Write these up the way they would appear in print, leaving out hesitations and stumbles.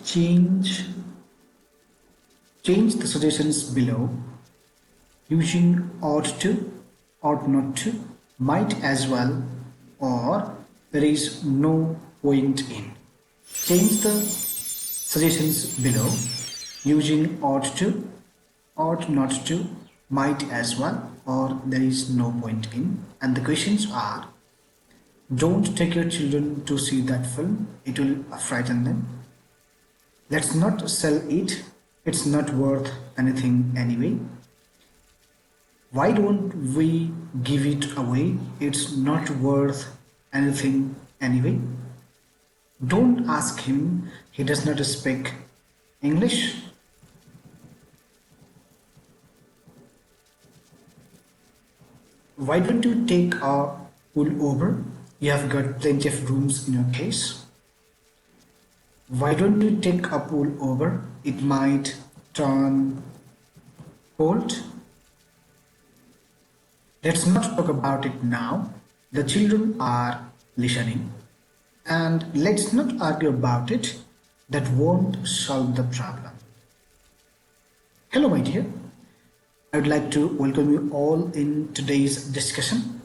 change the suggestions below using ought to, ought not to, might as well, or there is no point in. Change the suggestions below using ought to, ought not to, might as well, or there is no point in. And the questions are: don't take your children to see that film, it will frighten them. Let's not sell it, it's not worth anything anyway. Why don't we give it away, it's not worth anything anyway. Don't ask him, he does not speak English. Why don't you take a pull over? You have got plenty of rooms in your case. Why don't you take a pull over? It might turn cold. Let's not talk about it now. The children are listening. And let's not argue about it. That won't solve the problem. Hello, my dear. I would like to welcome you all in today's discussion.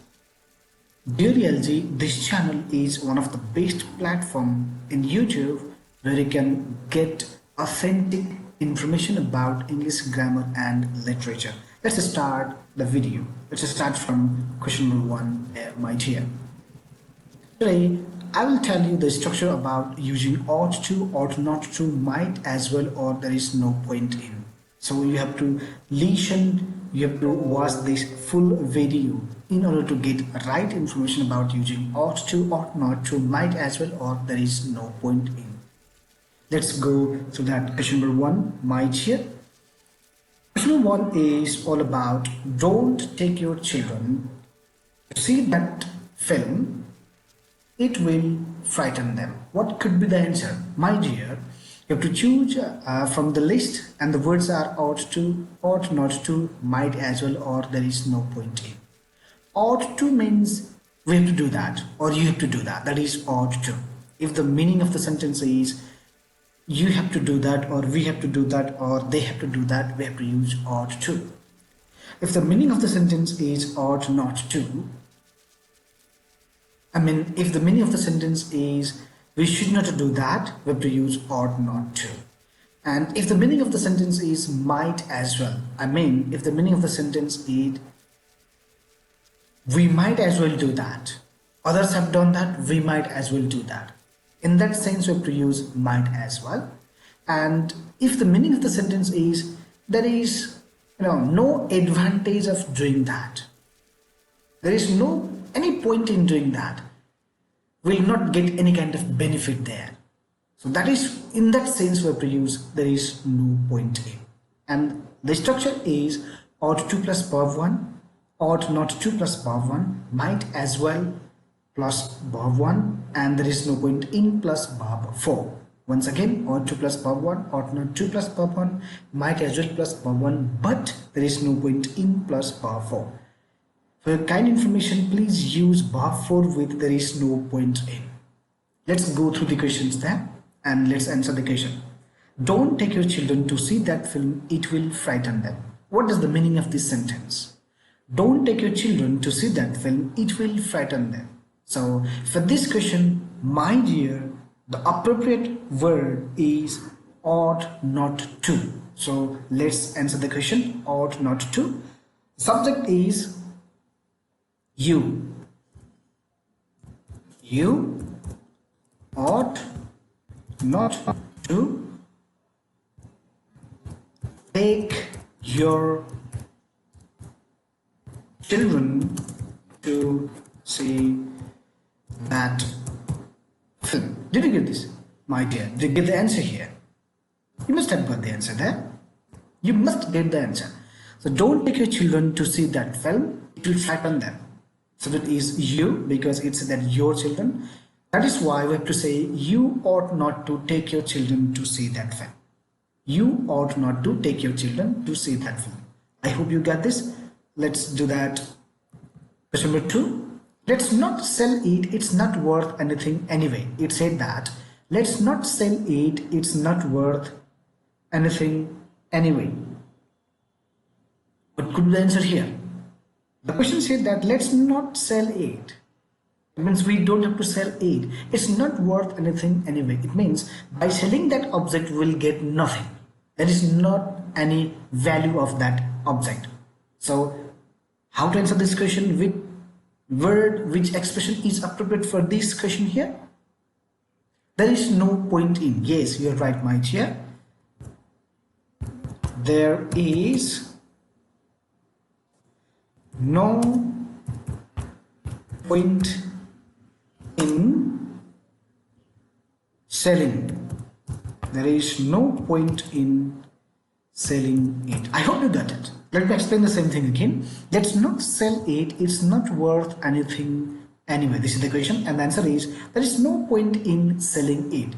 Dear LG, this channel is one of the best platforms in YouTube where you can get authentic information about English grammar and literature. Let's start the video. Let's start from question number 1, my dear. Today, I will tell you the structure about using ought to, ought not to, might as well, or there is no point in. So you have to listen, you have to watch this full video in order to get right information about using ought to, ought not to, might as well, or there is no point in. Let's go to that question number 1, might here. Question number 1 is all about don't take your children to see that film, it will frighten them. What could be the answer? My dear, you have to choose from the list, and the words are ought to, ought not to, might as well, or there is no point in. Ought to means we have to do that, or you have to do that. That is ought to. If the meaning of the sentence is you have to do that, or we have to do that, or they have to do that, we have to use ought to. If the meaning of the sentence is ought not to, if the meaning of the sentence is we should not do that, we have to use ought not to. And if the meaning of the sentence is might as well, if the meaning of the sentence is we might as well do that, others have done that, we might as well do that. In that sense, we have to use might as well. And if the meaning of the sentence is there is no advantage of doing that, there is no any point in doing that, will not get any kind of benefit there. So that is, in that sense, we have to use there is no point in. And the structure is ought to plus verb 1, ought not to plus verb 1, might as well plus verb 1, and there is no point in plus verb 4. Once again, ought to plus verb 1, ought not to plus verb 1, might as well plus verb 1, but there is no point in plus verb 4. For your kind information, please use verb 4 with there is no point in. Let's go through the questions there and let's answer the question. Don't take your children to see that film, it will frighten them. What is the meaning of this sentence? Don't take your children to see that film, it will frighten them. So for this question, my dear, the appropriate word is ought not to. So let's answer the question, ought not to. Subject is you. You ought not to take your children to see that film. Did you get this, my dear? Did you get the answer here? You must have got the answer there. You must get the answer. So don't take your children to see that film, it will frighten them. So that is you, because it's that your children. That is why we have to say you ought not to take your children to see that film. You ought not to take your children to see that film. I hope you got this. Let's do that. Question number 2. Let's not sell it, it's not worth anything anyway. It said that let's not sell it, it's not worth anything anyway. What could be the answer here? The question said that let's not sell it. It means we don't have to sell it. It's not worth anything anyway. It means by selling that object we'll get nothing. There is not any value of that object. So how to answer this question? Which word, which expression is appropriate for this question here? There is no point in. Yes, you're right, my dear. There is no point in selling. There is no point in selling it. I hope you got it. Let me explain the same thing again. Let's not sell it. It's not worth anything anyway. This is the question, and the answer is there is no point in selling it.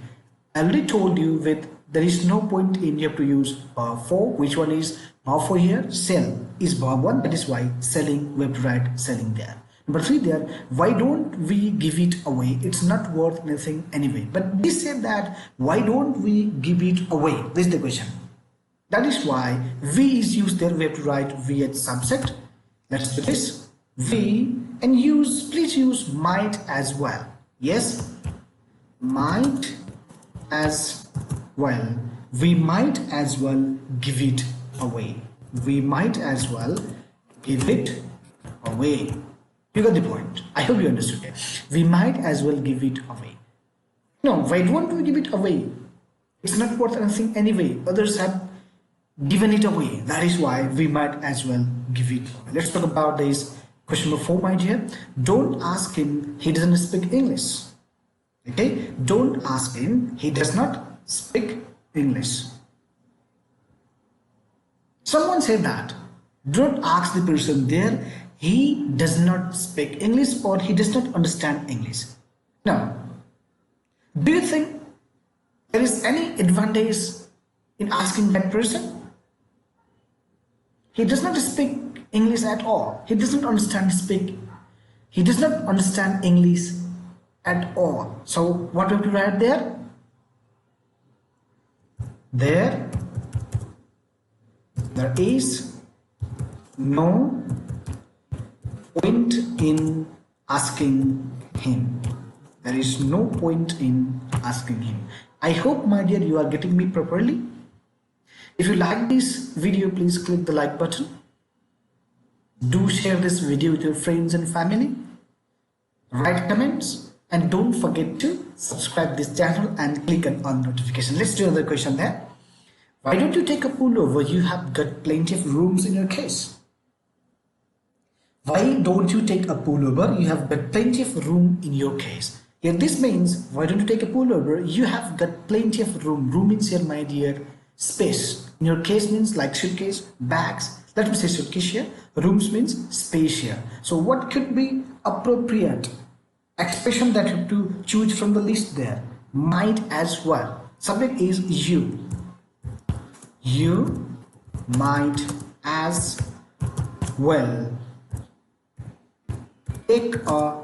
I already told you with there is no point in, you have to use verb 4. Which one is verb 4 here? Sell is verb 1. That is why selling, we have to write selling there. Number 3 there, why don't we give it away? It's not worth anything anyway. But we said that why don't we give it away? This is the question. That is why we is used there. We have to write we as subject. Let's do this. We, and please use might as well. Yes, might as well. We might as well give it away. We might as well give it away. You got the point. I hope you understood it. We might as well give it away. No, why don't we give it away? It's not worth anything anyway. Others have given it away. That is why we might as well give it away. Let's talk about this question number 4, my dear. Don't ask him, he doesn't speak English. Okay, don't ask him, he does not speak English. Someone said that don't ask the person there, he does not speak English or he does not understand English. Now, do you think there is any advantage in asking that person? He does not speak English at all. He does not understand He does not understand English at all. So what do we have to write there? There is no point in asking him. There is no point in asking him. I hope, my dear, you are getting me properly. If you like this video, please click the like button. Do share this video with your friends and family. Write comments and don't forget to subscribe this channel and click on notification. Let's do another question there. Why don't you take a pullover? You have got plenty of rooms in your case. Why don't you take a pullover? You have got plenty of room in your case. Here this means, why don't you take a pullover? You have got plenty of room. Room means here, my dear, space. In your case means like suitcase, bags. Let me say suitcase here. Rooms means space here. So what could be appropriate expression that you have to choose from the list there? Might as well. Subject is you. You might as well take a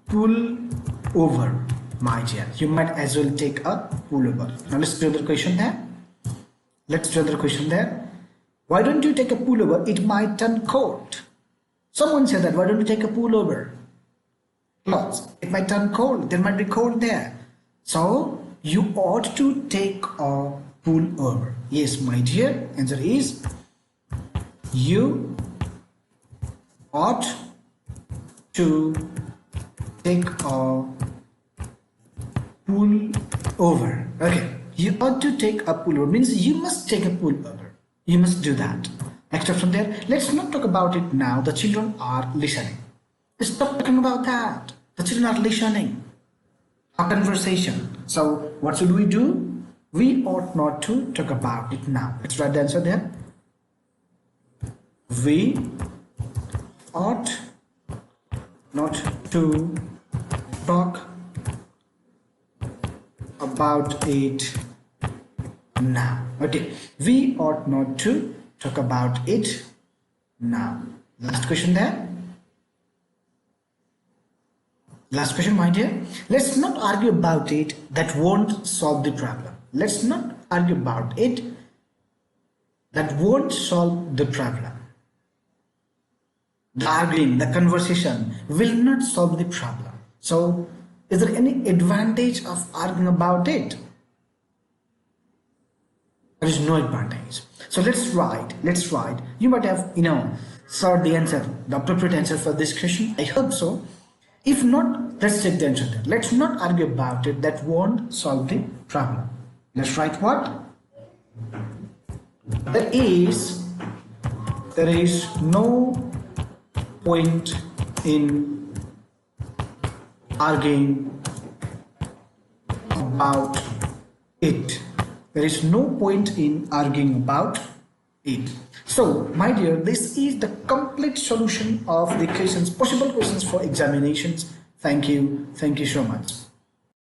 pullover, my dear. You might as well take a pullover. Now let's do another question there. Why don't you take a pullover? It might turn cold. Someone said that. Why don't you take a pullover? Clothes. It might turn cold. There might be cold there. So you ought to take a pullover. Yes, my dear. Answer is you ought to take a pullover. Okay. You ought to take a pullover means you must take a pullover. You must do that. Next up from there, let's not talk about it now. The children are listening. Stop talking about that. The children are listening. A conversation. So what should we do? We ought not to talk about it now. Let's write the answer there. We ought not to talk about it now. Okay, we ought not to talk about it now. Last question there. Last question, my dear. Let's not argue about it. That won't solve the problem. Let's not argue about it. That won't solve the problem. The arguing, the conversation will not solve the problem. So, is there any advantage of arguing about it? There is no advantage. So let's write. You might have, sought the answer, the appropriate answer for this question. I hope so. If not, let's take the answer there. Let's not argue about it. That won't solve the problem. Let's write what? There is no point in arguing about it. There is no point in arguing about it. So, my dear, this is the complete solution of the questions, possible questions for examinations. Thank you so much.